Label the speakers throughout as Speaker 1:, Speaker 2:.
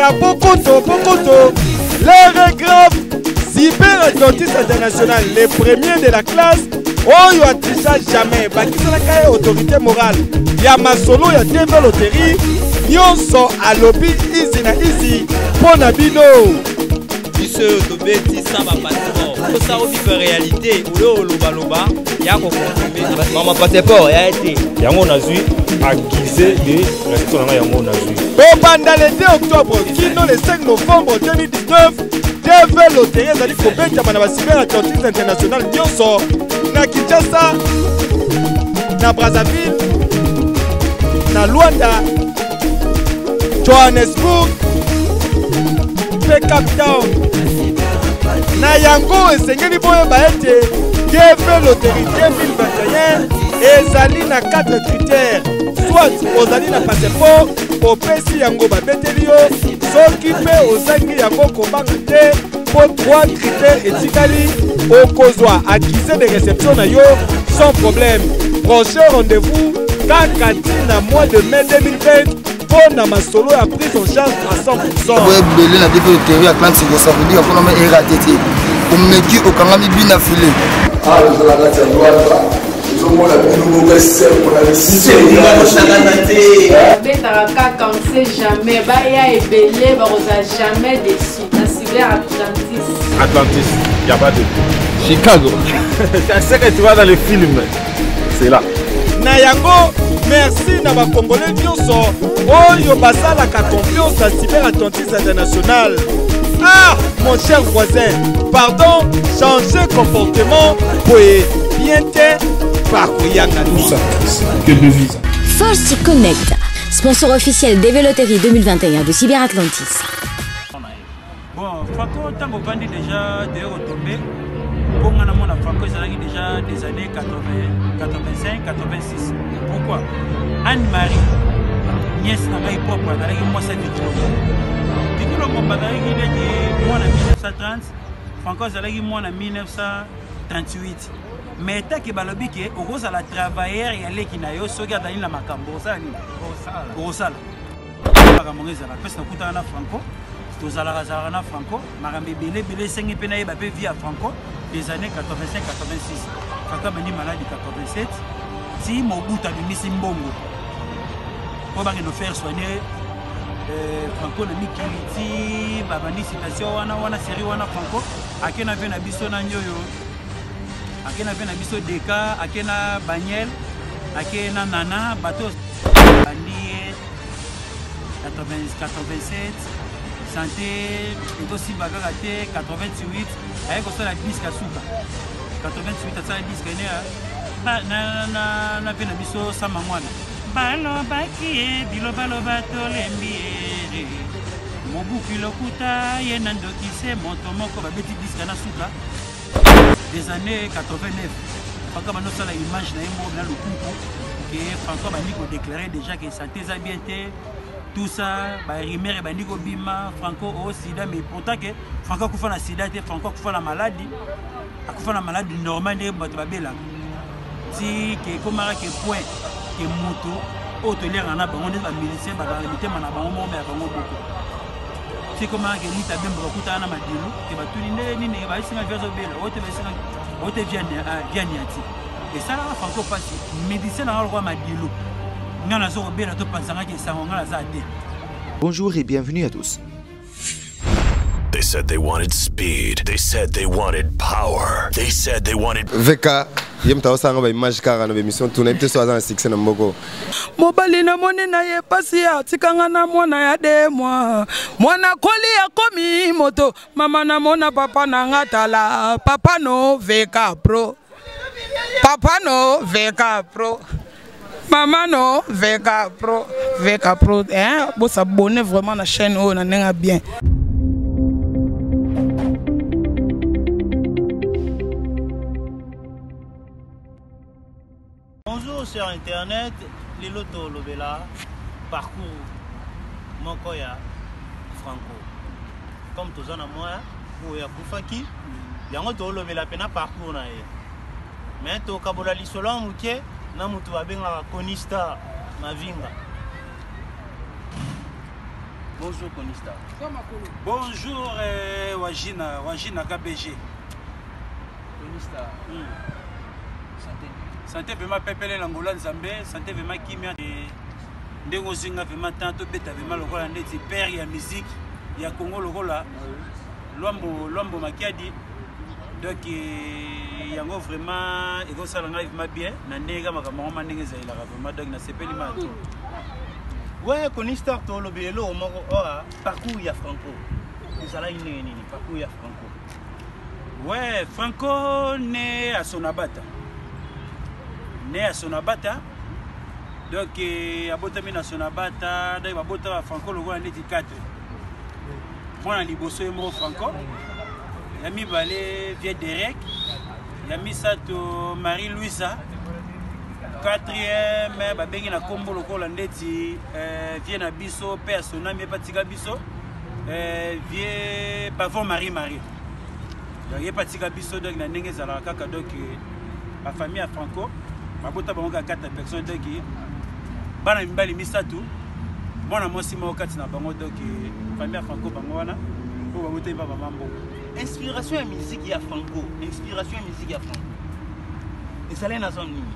Speaker 1: na Bokoto, les grave Cyber Atlantis International, les premiers de la classe. Oh, yo atisa jamais. Bakisala la autorité morale. Ya masolo ya TV loterie. Nyonso a lobby easy na easy. Pona bino.
Speaker 2: Biso tobeti sama passeport. Ko sa obi ko réalité. Oyo loba ya ko confirmer. Mama passeport ya été.
Speaker 3: Yango nazui aguisé de restriction na yango nazui.
Speaker 1: Pendant le 2 octobre, kino le 5 novembre 2019, TV loterie ezali kobeta bana ba Cyber Atlantis International nyonso. Na Kinshasa, na Brazzaville, na Luanda, Johannesburg, Cape Town, na yango esengeli boye baete TV loterie 2021 ezali na 4 critères. Soit ozali na passeport, opesi yango babeteli yo, soki pe ozangi yango kobanga te, po 3 critères etikali okozwa accusé de réception na yo sans problème. Prochain rendez-vous kaka na mois de mai 2020 pour na masolo ya prise en charge à 100%.
Speaker 4: Ouais, belé na défait de théorie Atlantique, ça veut dire qu'on a mis RATT. On me dit au Kangami bien affilé.
Speaker 5: Ah, je la gâte à droite. Je vois la plus mauvaise scène pour la décision.
Speaker 6: Quand on sait jamais, il y a ébélé, on n'a jamais déçu. La Cyber Atlantis.
Speaker 3: Atlantis, il n'y a pas de Chicago. C'est ce que tu vois dans les films. C'est là.
Speaker 1: Nayango, merci na ba Congolais nyonso. Oyo basala ka confiance à Cyber Atlantis International. Ah, mon cher voisin, pardon, changer comportement pour bien te bakuyanga
Speaker 3: tout ça. Que de vie.
Speaker 7: Force Connect, sponsor officiel des Véloteries 2021 de Cyber Atlantis.
Speaker 8: Bon, Franco, tant qu'on vendit déjà des retombées, pour moi, Franco, c'est déjà des années 80, 85, 86. Pourquoi? Anne-Marie, nièce n'a pas propre, elle a moi 7 diplômes. Mon bagage, il est moi en 1930, Franco, c'est moi en 1938. Mais tant que balobi ke oko sala travailleur ya leki na yo soki atali na makambo osala nini osala makambo ezala pesa kuta na Franco tozala zala na Franco makambo belé sengi pe na yeba pe via Franco des années 85 86 Franco bani malade 87 ti mobuta bimisi mbongo po ba no faire soigner Franco na mikiliti babandi citation wana série wana Franco akena ve na biso na nyoyo akena vena biso deka akena Baniel akena Nana bateau bandi 87 santé et aussi bagaka te 88 avec aussi la disque asuka 88 ça disque na vena biso samangwana balo baki bilo balo batolembi mobuki lokuta yena ndokise moto moko babeti disque na suka des années 89. Franco a la image dans le coup que Franco a déclaré déjà que santé a bien été, tout ça, Rimer et Nico Bima, Franco au sida, mais pourtant que Franco a fait la sida, Franco a fait la maladie, a fait la maladie normale de Batabela. Si que comme que point que moto, hôtelier en a bon, on est un médecin, on a limité, on a bon, on a beaucoup. C'est comment que l'État bien beaucoup à Namadilou, qui va tout l'île, ni va essayer de faire au bel, autre vianiati. Et ça, Franco passe, médecin dans le roi Madilou. Nous avons bien tout pensant que ça on a la.
Speaker 9: Bonjour et bienvenue à tous.
Speaker 10: They said they wanted speed. They said they wanted power. They said they wanted.
Speaker 4: VK, yem ta osanga ba image kara na émission tourner te so azan 6 na mboko.
Speaker 11: Mobali na moni na ye pasi ya tikanga na mwana ya de mwana koli ya komi moto mama na mona papa na ngatala papa no VK Pro. Papa no VK Pro. Maman no VK Pro. VK Pro hein, bo s'abonner vraiment na chaîne o na nenga bien.
Speaker 8: Bonjour sur internet, les loto lobela parcours Mokoya Franco. Comme tous en moi, ou ya Koufaki, yango to lobela pena parcours na ye. Mais to kabola lisola muke na mutu abenga konista mavinga. Bonjour Konista. Bonjour Wajina KBG.
Speaker 2: Konista.
Speaker 8: Santé. Santé vraiment pepele l'angola nzambe, santé vraiment kimia ndenge ozinga vraiment tanto beta vraiment lokola ndeti père ya musique ya Congo lokola Lwambo Makiadi. Donc yango vraiment ekosala ngai vraiment bien na ndenge makambo ndenge ezalaka vraiment donc na sepeli mato.
Speaker 2: Ouais, Konista to lobelo moko ora parcours ya Franco. Ezala nini parcours ya Franco.
Speaker 8: Ouais, Franco né à Sonabata. Né à Sonabata. Donc abotami na Sonabata, donc abota Franco logo na ndeti 4. Mwana liboso emo Franco. Yami balé Vieux Derek. Yami sato Marie-Louisa. 4e babengi na kombo lokola ndeti Vieux na biso pe a Sonami patika biso. Vieux Pavon Marie. Donc il patika biso donc na ndenge zala kaka donc la famille à Franco. Babota bango 4 personnes donc bana mbali misatu. Mwana mosi mo kati na bango donc famille à Franco bango wana po babota ba mambo.
Speaker 2: Inspiration ya musique ya Franco. Inspiration ya musique ya Franco. Ezala na zone nini?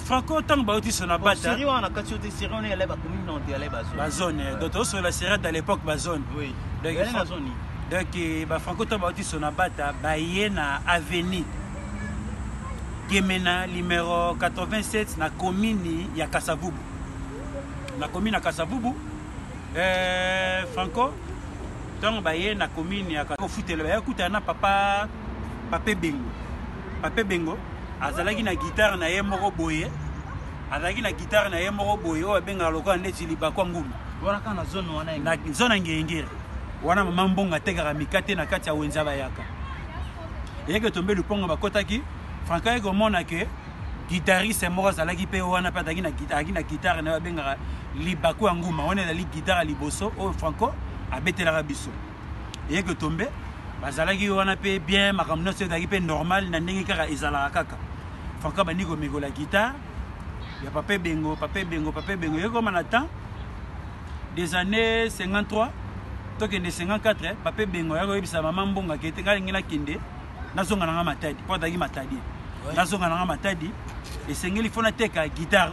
Speaker 8: Franco tant bauti Sonabata.
Speaker 2: Série on a quand tu série on est là ba commune on est là ba
Speaker 8: zone. Donc sur la série à l'époque ba zone.
Speaker 2: Oui.
Speaker 8: Donc
Speaker 2: la zone.
Speaker 8: Donc ba Franco tant bauti Sonabata ba yena avenue Gemena numéro 87 na commune ya Kasavubu. Na commune ya Kasavubu. Franco tant ba yena commune ya Kasavubu ba yakuta na papa Bengo. Azalaki na guitare na ye moko boye. Azalaki na guitare na ye moko boye o benga lokola ndeti libakwa ngulu.
Speaker 2: Wana kana zone wana
Speaker 8: na zone ngengere. Wana mama mbonga tekaka mikate na kati ya wenza bayaka. Yeke tombe lupongo bakotaki Franco eko mona ke guitariste moko azalaki pe wana pa taki na guitare na benga libakwa nguma. Wana ezali guitare liboso o Franco abetelaka biso. Yeke tombe bazalaki wana pe bien makamno se taki pe normal na ndenge kaka ezalaka kaka. Franco bandi ko megola guitare ya Papa Bengo yeko manata des années 53 toke de 54 Papa Bengo yako yebisa mama mbonga kete ngalingi na kende nazonga nanga matadi po taki matadi nazonga nanga matadi esengeli fona teka guitare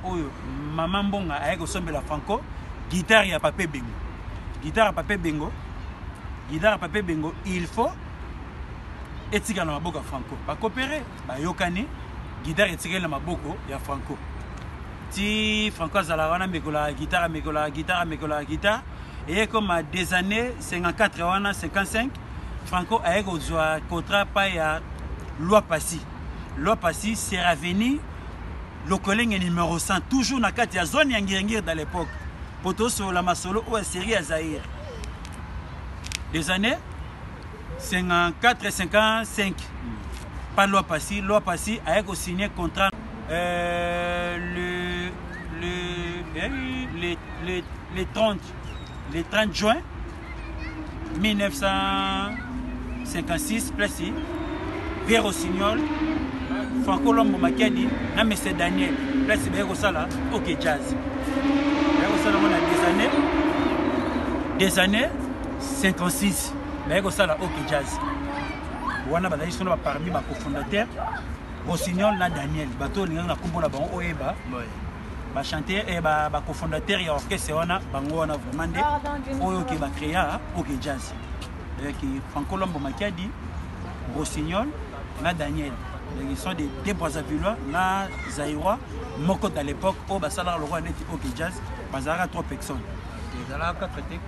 Speaker 8: oyo mama mbonga ayeko sombela Franco guitare ya Papa Bengo il faut etika na maboko ya Franco ba coopérer ba yokani guitare etika na maboko ya Franco ti Franco azala wana mekola guitare et comme à des années 54 wana 55 Franco a eu un contrat pa ya loi Passy c'est revenu le collègue numéro 100 toujours na kati ya zone ya ngirengir dans l'époque poto sur la masolo ou série à Zaïre des années 54 et 55 pas loi Passy a eu signé contrat le 30 juin 1956 place vers Rossignol Franco Lwambo Makiadi na M. Daniel place Bégo Sala OK Jazz Bégo Sala on a des années 56 Bégo Sala OK Jazz wana bazali sona parmi ba cofondateur Rossignol na Daniel bato linga na kombo na bango oyeba ba chanteur et ba cofondateur ya orchestre wana bango wana vraiment nde oyo ke ba créa OK Jazz qui Franco Lwambo Makiadi Rossignol na Daniel ils sont des Brazzavillois na Zaïrois moko dans l'époque au basala le roi neti OK Jazz bazara 3 personnes
Speaker 2: ils allaient traiter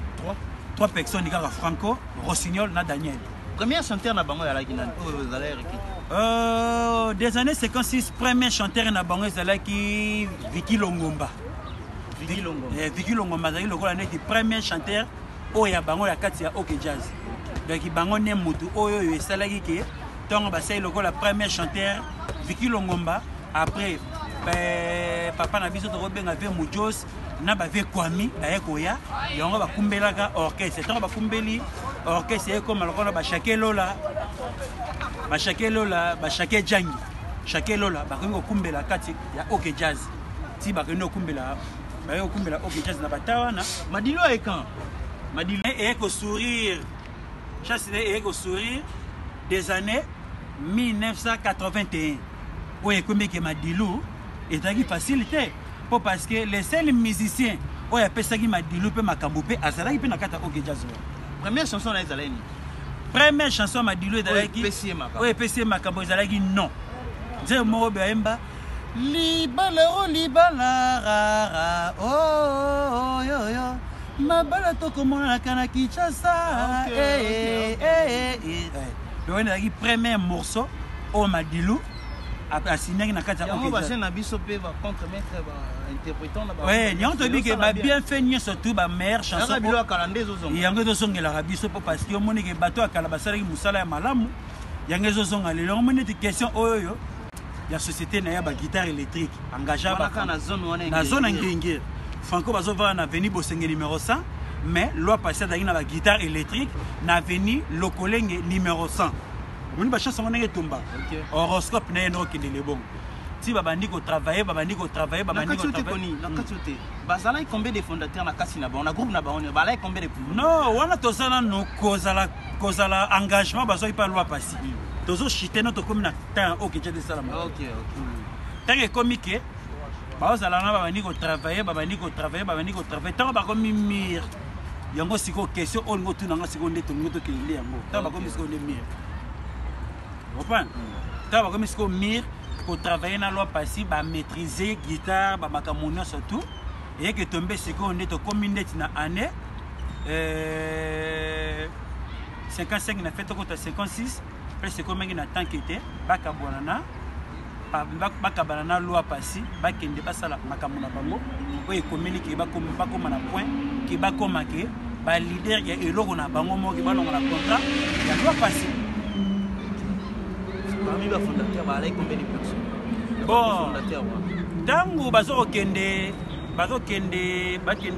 Speaker 8: 3 personnes ika Franco Rossignol na Daniel
Speaker 2: premier chanteur na bango ya la Guinée vous allez
Speaker 8: des années 56 premier chanteur na bango ezala ki Vicky Longomba zali lokola neti premier chanteur oya bango ya kati ya OK Jazz donc bango ne mutu oyo esalaki ke tongo basai lokola premier chanteur Vicky Longomba après papa na biso to benga ve Mujos na ba ve Kwami ba ekoya yango ba kumbelaka orchestre tongo ba kumbeli orchestre eko malokona ba shakelola ba shake jangi shakelola ba ko kumbela kati ya OK Jazz ti ba ko kumbela baye okumbela OK Jazz na batawana
Speaker 2: Madilu est quand Madilu
Speaker 8: est au sourire chasse est au sourire des années 1981 où ekombi ke Madilu ezalaki facilité parce que les seuls musiciens oyo apesaki Madilu mpe makambo mpe azalaki mpe na kati ya OK Jazz.
Speaker 2: Première chanson na ezalaki nini?
Speaker 8: Première chanson Madilu ezalaki oyo epesie makambo ezalaki non nzembo moko bayemba libala o libala rara oh yo yo mabala tokomonaka na Kinshasa donc ezalaki premier morceau oyo Madilu asignaki na kati ya OK Jazz.
Speaker 2: Na biso pe ba contre-maître ba interprétant na ba.
Speaker 8: Ouais, nyango to bi ke ba bien fait ni surtout ba meilleure chanson.
Speaker 2: Yango bilo kalande zozonga.
Speaker 8: Yango to songela rabiso parce que omoni ke bato akala basalaki musala ya malamu. Yango zozonga lelo omoni te question oyo ya société na ya ba guitare électrique engagea ba
Speaker 2: na zone wana
Speaker 8: na zone ngenge. Franco bazova na avenue Bosenge numéro 100 mais loi passé daki na ba guitare électrique na avenue Lokolenge numéro 100. On va chercher son tomba. Horoscope n'est pas qui est bon. Si babandi ko travailler, babandi ko travailler.
Speaker 2: La qualité. Bazala combien de fondateurs na kasi na ba? On a groupe na ba on balai combien de.
Speaker 8: Non, on a tous ça no kozala engagement bazo pas loi passer. Tozo chiter notre comme na temps OK j'ai de ça là.
Speaker 2: OK.
Speaker 8: Tant que comique bazala na babandi ko travailler, babandi ko travailler. Tant ba comme mir. Yango siko question on go tuna nga siko ndeto ngoto ke ile yango. Tant ba comme siko ne mir. Quand on a mis pour travailler dans la loi passive, maîtriser guitare, makamounia surtout, et que tomber ce qu'on est au communauté dans l'année 55, on a fait au 56, après c'est comme il a tant qu'était, Bakabanana loi passive, Bakende Basala, Makamouna Bango, où il communique, Bakom à point, qui Bakom à qui, leader, il y a Elo, on a Bango, qui va dans la contrat, il y a loi passive.
Speaker 2: Parmi les fondateurs, il y a combien de personnes?
Speaker 8: Bon, tango bazo kende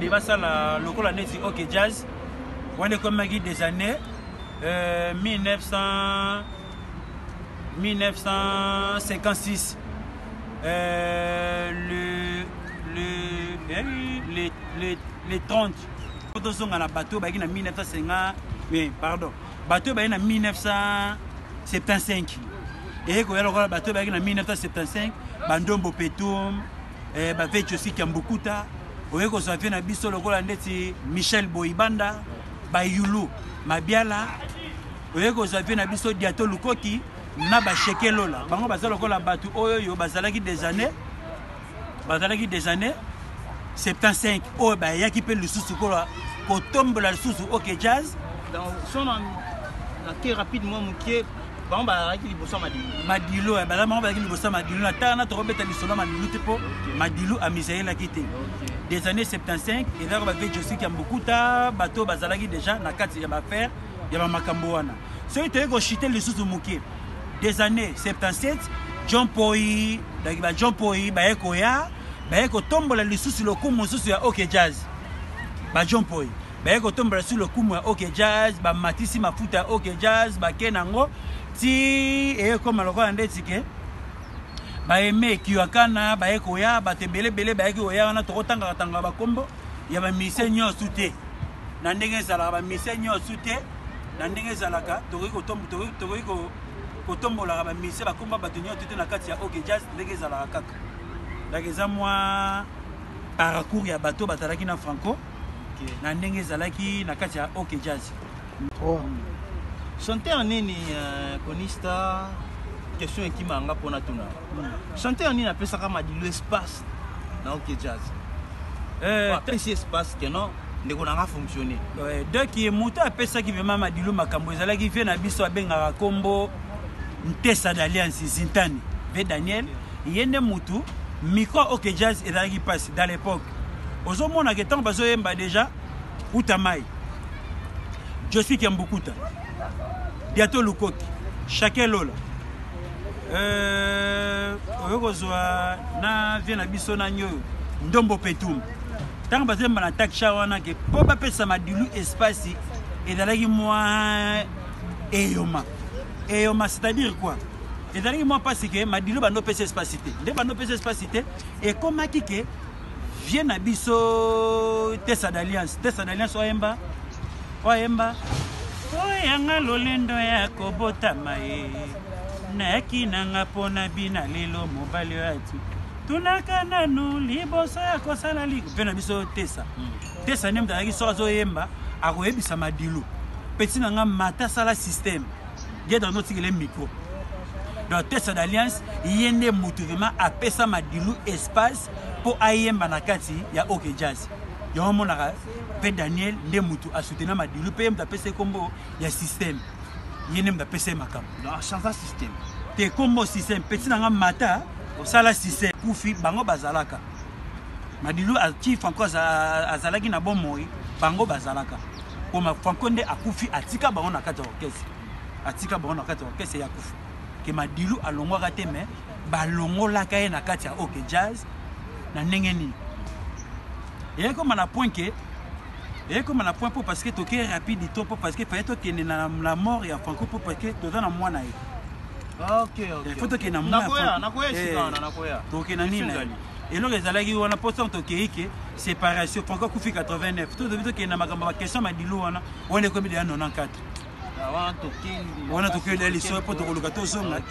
Speaker 8: basala lokola neti OK Jazz. On est comme des années 1956. Les 30. Quand on sont à la bateau, bah, en 1950. Mais pardon, bateau bah, en 1975. Et quand on a le bateau bah, en 1975, Bandombo Petum, bah fait aussi Kambukuta. Oye ko ça fait na biso lokola ndeti Michel Boibanda, Bayulu, Mabiala. Oye ko ça fait na biso Diato Lukoki, na ba Shekelola. Bango bazala lokola batu oyo bazalaki des années 75. Oh bah yaki pe le sous kola ko tombe la sous OK Jazz.
Speaker 2: Dans son en très rapidement mukie Bon bah avec les bossons
Speaker 8: Madilu bah là avec les bossons Madilu la tana to robeta lisolo Madilu tepo Madilu a Misaël a quitté des années 75 et là on va faire aussi Kambukuta bateau bazalaki déjà na kati ya ba faire ya ba makambo wana so ite ko chiter le sous mukie des années 77 John Poi ba eko tombola le sous le kumu sous ya OK Jazz ba John Poi ba eko tombola sur le kumu ya OK Jazz ba Matisi Mafuta OK Jazz ba Kenango ti e comme lokola ndetike ba eme kiwakana ba eko ya ba tembele ba eko ya wana tokotanga tanga ba kombo ya ba misenyo sute na ndenge zala ba misenyo sute na ndenge zalaka toko kotombola ba mise ba komba ba tenyo sute na kati ya OK Jazz ndenge zala kaka ndakeza mwa parcours ya bato batalaki na Franco na ndenge zalaki na kati ya OK Jazz.
Speaker 2: Chanter nini konista question qui manga pona tuna. Chanter nini apesa kama Madilu espace na OK Jazz. Apesa espace que non ndeko na fonctionner.
Speaker 8: Donc qui muto apesa ki vraiment Madilu makambo ezalaki vie na biso abenga kombo Ntesa d'Alliance Zintani. Ve Daniel yende mutu micro OK Jazz ezalaki passe dans l'époque. Ozomona que tant bazoyemba déjà Utamai. Je suis Kambukuta. Diato Lukoki, Shakelola. Oyokozwa na vient na biso na nyoyo Ndombo Petum. Tant bazemba na taksha wana ke po ba pesa Madilu espace et dalaki moi eyoma. Eyoma c'est-à-dire quoi? Et dalaki moi parce que Madilu bando pesa espacité. Nde bando pesa espacité et comme akike viens à biso Tessa d'Alliance oyemba oyanga lolendo ya kobota mae naki nanga pona bina lelo mobali atu tunaka nanu liboso ya kosala liko viens à biso Tessa nem da so oyemba akoyebisa madilu petit nanga mata sala système dia dans notre micro donc Tessa d'Alliance yende mouvement apesa madilu espace pour ayemba na kati ya OK Jazz yo monaka pe Daniel nde mutu a soutenir madilu pe mda pesa combo ya système yende mda pesa makam
Speaker 2: donc change système
Speaker 8: te combo système petit nanga mata sala système kufi bango bazalaka madilu a chief encore azalaki na bon moi bango bazalaka koma Franco nde akufi atika bango na kati orchestre ya kufi ke madilu alongwaka te me balongolaka ye na kati ya OK Jazz na ndenge nini et comme on a point pour parce que toke rapide to parce que fallait tokende na la mort ya Franco pour parce que toza na mwana ye
Speaker 2: OK
Speaker 8: il faut tokende na mwana nakoya toke na nini et là les alagi on a posé en tokeike séparation Franco kufi 89 tout devait tokende na makambo question madilu wana on est comme de 94 on a toqué les soins pour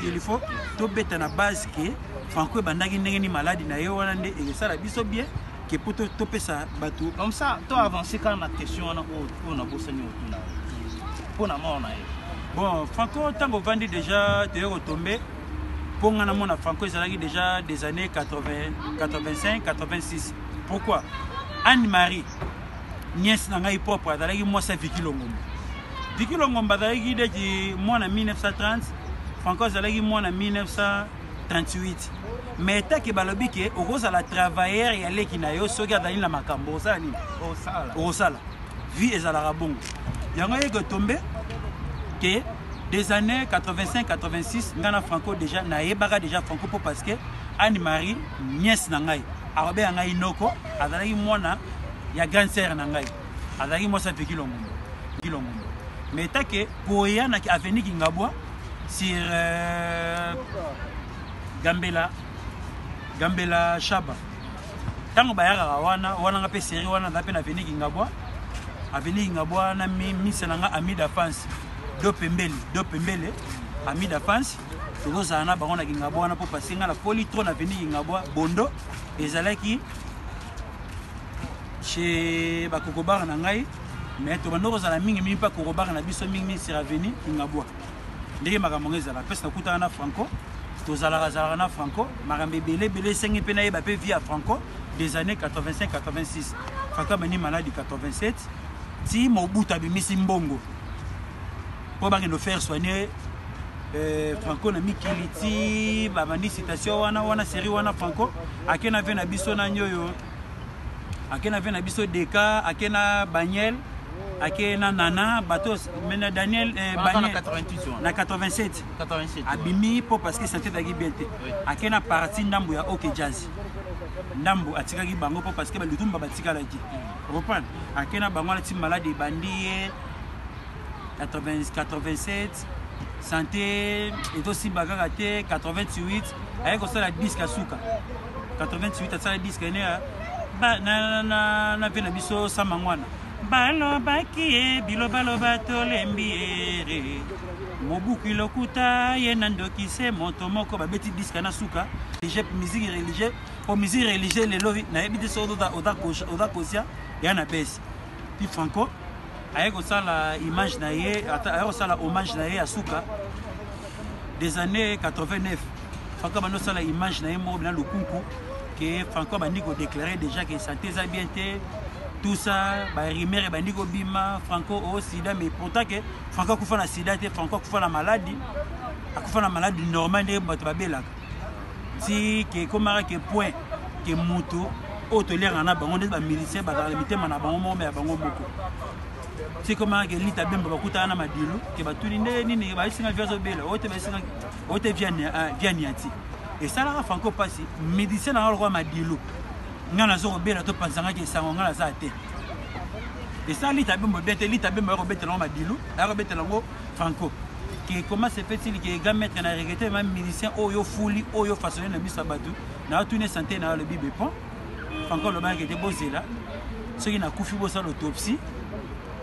Speaker 8: il faut tout bête na base que Franco bandaki ndenge ni maladie na yo wana nde et ça la biso bien que pour topé ça bateau
Speaker 2: comme ça toi avancer quand la question on a bossé autour pour na mort na
Speaker 8: bon Franco tango vandi déjà de retombé pour ngana mona Franco ezalaki déjà des années 80 85 86 pourquoi Anne-Marie nièce na ngai propre azalaki moi sa Vicky Longomba azalaki de moi en 1930 Franco azalaki moi en 1938 mais tant que balobi ke okozala travailleur ya leki na yo soki azali na makambo osala vie ezalaka bongo yango yeke tombe que des années 85-86 ngana Franco déjà nayebaka déjà Franco po parce que Anne-Marie nièce na ngai arobe ya ngai noko azalaki mwana ya grande sœur na ngai azalaki mwasa Vicky Longomba mais tant que poya na avenue Kingabwa sur Gambela Shaba tango bayaka wana nga pe série wana na pe na avenue Kingabwa na mise nanga Amida Fans do pembele Amida Fans toza na bango na Kingabwa wana po passer nga la folie trop na avenue Kingabwa bondo ezalaki chez bakokobar na ngai mais to bando kozala mingi pa kokobar na biso mingi sur avenue Kingabwa ndenge makambo ezala pesa kuta na Franco tozalaka na Franco makambe belé sengi pe na yeba pe via Franco des années 85-86 Franco mani malade 87 ti mobuta bimisi mbongo pour ba no faire soigner Franco na mikiliti ba bandi citation wana série wana Franco akena ve na biso na nyoyo akena ve na biso Deka akena Baniel akena Nana batos mena Daniel na 87 abimi po parce que santé dagi bien te akena parti ndambu ya OK Jazz ndambu atikaki bango po parce que ba lutumba batika laki reprendre akena bango la team malade bandi 87 santé et aussi bagaka te 88 ayeko sala disque asuka 88 asala disque ne ba na vena biso samangwana balobaki bilobaloba tolembiere mobuku lokuta ye nandokise moto moko babeti disque na suka j'ai musique religieuse pour musique religieuse le lovi na yebi de so oda kosia ya na besi puis Franco ayeko sala image na ye ayeko sala hommage na ye à suka des années 89 Franco bano sala image na ye mo na lukunku que Franco bandi ko déclarer déjà que santé za bien te tout ça ba rimer bandi ko bima Franco au sida mais pourtant que Franco kufa na sida te Franco kufa na maladie akufa na maladie normale de bato babelaka si que komara que point que moto autolère na bango de ba militaire ba limiter mana bango mo me bango moko si komara que lita bemba bakuta na madilu que batuli nini ba isinga vyazo bela ote ba isinga ote vianiati et ça là Franco passe médecin na roi madilu ngana zo bela to pansanga ke sango ngana za te et ça lita bemba bete lita bemba ko bete na madilu ko bete na Franco que comment se fait-il que ga mettre na regretter même médecin oyo fuli oyo façonné na misabatu na tune santé na le bibepon Franco le bain qui était posé là. Ceux qui n'a couffé pour ça l'autopsie.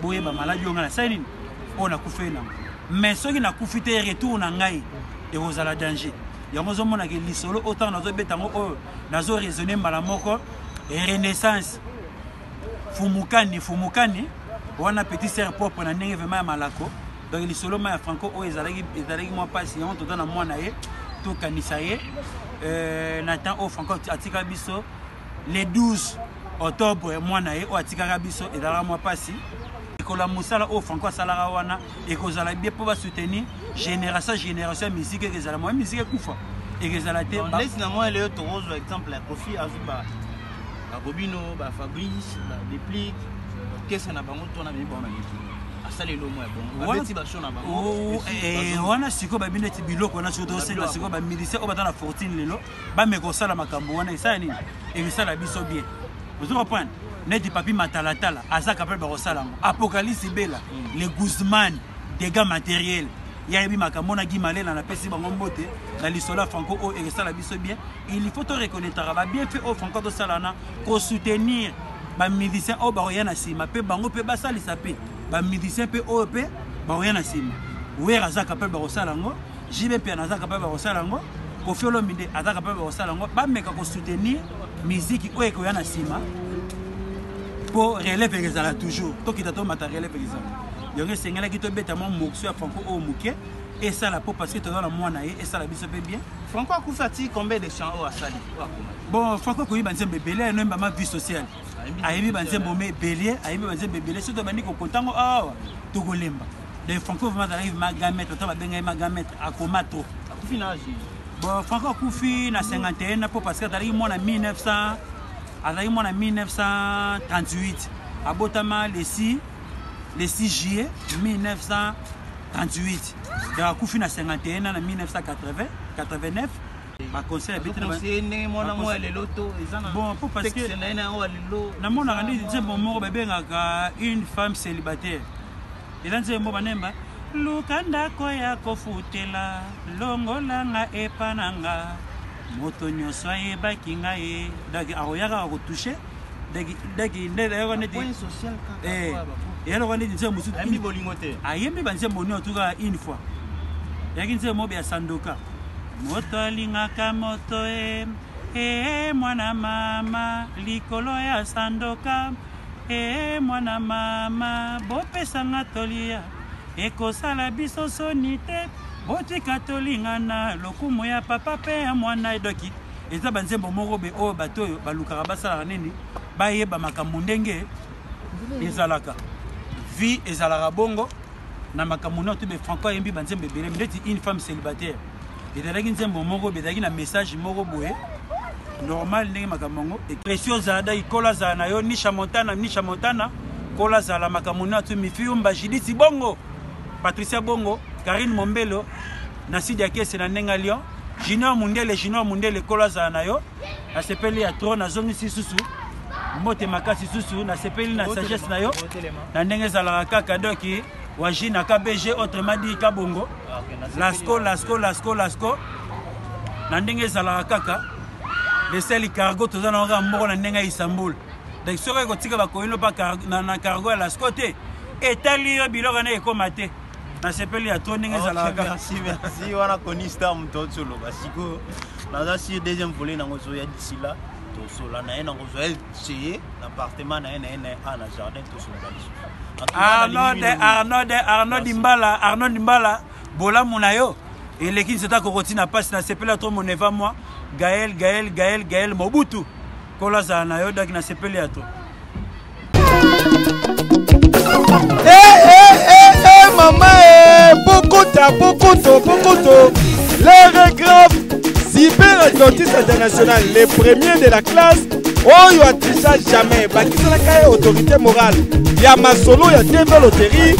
Speaker 8: Boye ba maladie on a ça nini. On a couffé là. Mais ceux qui n'a couffé te retourne en ngai et vous allez danger. Yango zo mona ke lisolo autant nazo betango o nazo raisonner malamoko et renaissance. Fumukani wana petit sœur propre na ndenge vraiment malako. Donc lisolo ma Franco o ezalaki moi passe yango tout na mwana ye to kanisa ye Nathan o Franco atika biso le 12 octobre mwana ye o atika biso ezala moi passe ekola musala o Franco salara wana ekozala bien pour soutenir génération musique ezala moi musique kufa ezala te
Speaker 2: ba laisse na moi le torozo exemple la Kofi Azuba ba Bobino ba Fabrice ba Déplique qu'est-ce na bango tona bi bona asale lo moi bon ba beti ba shona ba
Speaker 8: wana siko ba bineti biloko na soto senga siko ba milice o batana 14 lelo ba mekosala makambo wana isa nini ebisala biso bien vous comprenez net papi matalatala asa capable ba kosala Apocalypse Bela les Guzman dégâts matériels ya yebi makambo na gimalela na pesi bango mbote na lisola Franco o ebisala biso bien il faut te reconnaître ba bien fait au Franco to salana ko soutenir ba musicien o ba yana sima pe bango pe ba salisa pe ba musicien pe o pe ba yana sima wera za capable ba kosala ngo jibe pe na za capable ba kosala ngo ko fiolo minde aza capable ba kosala ngo ba meka ko soutenir musique o eko yana sima pour relève ezala toujours to kitato matériel ezala yonge sengela ki to beta mo mokso ya Franco o muke et ça la pour parce que to dans la mwana et ça la biso pe bien
Speaker 2: Franco akufati combien de chants au asali
Speaker 8: bon Franco ko yiba nzembe belé no mbama vie sociale ayebi banzembo me belé ayebi banzembe belé surtout bandi ko kontango awa to kolemba de Franco vraiment arrive magametre to ba benga magametre akomato akufi na âge bon Franco akufi na 51 pour parce que tali mo na 1900 azali mo na 1938 abotama le 6 juillet 1938. Il a coupé na 51 en 1980, 89. Ma conseil est bon parce que na mon rendu dit bon mort bébé ngaka une femme célibataire. Il a dit bon banemba lukanda koya kofutela longola nga epananga moto nyoso yebaki nga ye dagi aroyaka ko toucher dagi ndelo ne point social et alors on est dit musu ami bolingote ayembe banze moni otuka une fois yakinze mobe ya sandoka moto alingaka moto mwana mama likolo ya sandoka mwana mama bopesanga tolia ekosala biso sonite botika tolingana lokumu ya papa pe ya mwana edoki eza banze moko be o batoyo balukaka basala nini bayeba makambo ndenge ezalaka vie ezalaka bongo na makambo na to be Franco yembi banzembe belé ndeti une femme célibataire et dalaki nzembo moko bezaki na message moko boye normal ndenge makambo et précieux zada ikola za na yo nisha montana kola za la makambo na to mifiumba jidisi bongo Patricia Bongo Karine Mombelo na Sidia Kese na Nenga Lion Junior Mundele kola za na yo na sepeli ya tro na zongi sisusu mote makasi susu na sepeli na sagesse na yo na ndenge zalaka kaka doki waji na KBG autrement dit kabongo lasco na ndenge zalaka kaka leseli cargo tozana nga mboko na ndenge Istanbul donc soko ko tika ba koino pa na cargo ya lasco te etali yo biloko na ekoma te na sepeli ya to ndenge zalaka
Speaker 2: merci wana konista mtotsolo basiko na si deuxième volet na ngozo ya disila to sola na ena ngozo el chez l'appartement na ena na jardin to sola
Speaker 8: Arnaud Dimbala bola munayo eleki nzeta kokoti na passe na sepeli to moneva moi Gaël Mobutu kola za na yo dak na sepeli ya to
Speaker 1: maman Pokoto les regrave Cyber-Adventiste International les premiers de la classe oyo atisha jamais bakisalaka autorité morale ya masolo ya TV loterie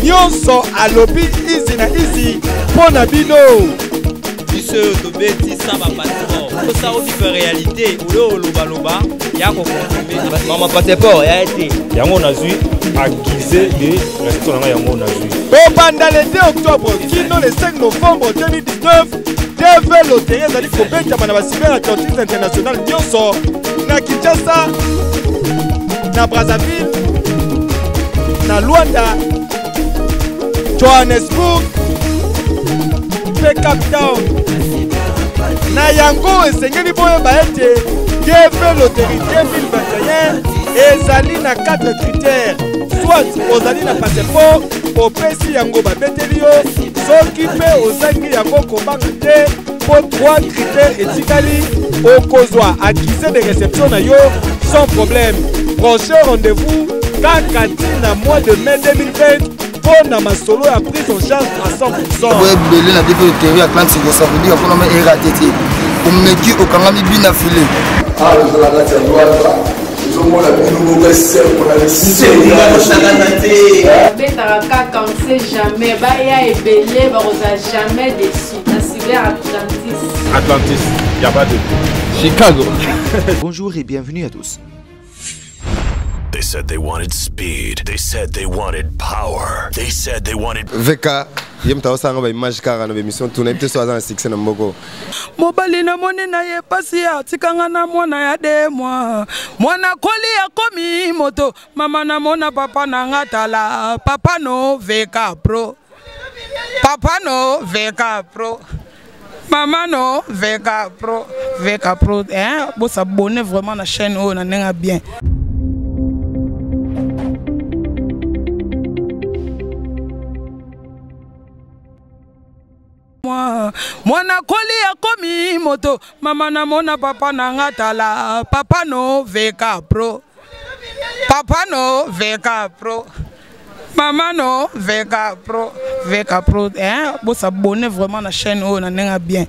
Speaker 1: nyonso alobi izi na izi pona bino
Speaker 12: biso tobeti saba passeport kosa o vivre réalité oyo loba ya ko confirmer mama passeport ya été
Speaker 3: yango nazui accusé de restaurant yango nazui
Speaker 1: bobanda le 2 octobre kino le 5 novembre 2019 TV loterie ezali kobetama na ba Cyber-Adventiste International nyonso na Kinshasa, na Brazzaville, na Luanda, Johannesburg, pe Cape Town. Na yango esengeli boyeba ete GV Loterie 2021 ezali na 4 critères. Soit ozali na passeport, opesi yango babeteli yo, soki pe ozangi yango kobanga te, po 3 critères etikali, okozwa accusé de réception na yo sans problème. Prochain rendez-vous kaka na mois de mai 2020 pour na masolo ya prise en charge à 100%.
Speaker 4: Ouais, belé na défait de théorie Atlantique, ça veut dire qu'on a mis RATT. On me dit au Kangami bien affilé.
Speaker 5: Ah, nous allons la loi. Nous avons la plus nouvelle scène pour la
Speaker 6: c'est kaka, on ne sait jamais. Baya et belé, on n'a jamais déçu. La cyber Atlantis.
Speaker 3: Atlantis, il n'y a pas de Chicago.
Speaker 9: Bonjour et bienvenue à tous.
Speaker 10: They said they wanted speed. They said they wanted power. They said they wanted
Speaker 13: VK. Yem ta osanga ba image kara na émission tuna ipte so azan 6 na mboko.
Speaker 11: Mobali na moni na ye pasi ya tikanga na mwana ya de mwana koli ya komi moto mama na mona papa na ngatala papa no VK Pro. Papa no VK Pro. Maman no VK Pro. VK Pro hein bo s'abonner vraiment na chaîne o na nenga bien. Mwana koli ya komi moto mama na mona papa na ngatala papa no VK Pro. Papa no VK Pro. Maman no VK Pro. VK Pro hein bo s'abonner vraiment na chaîne o na nenga bien.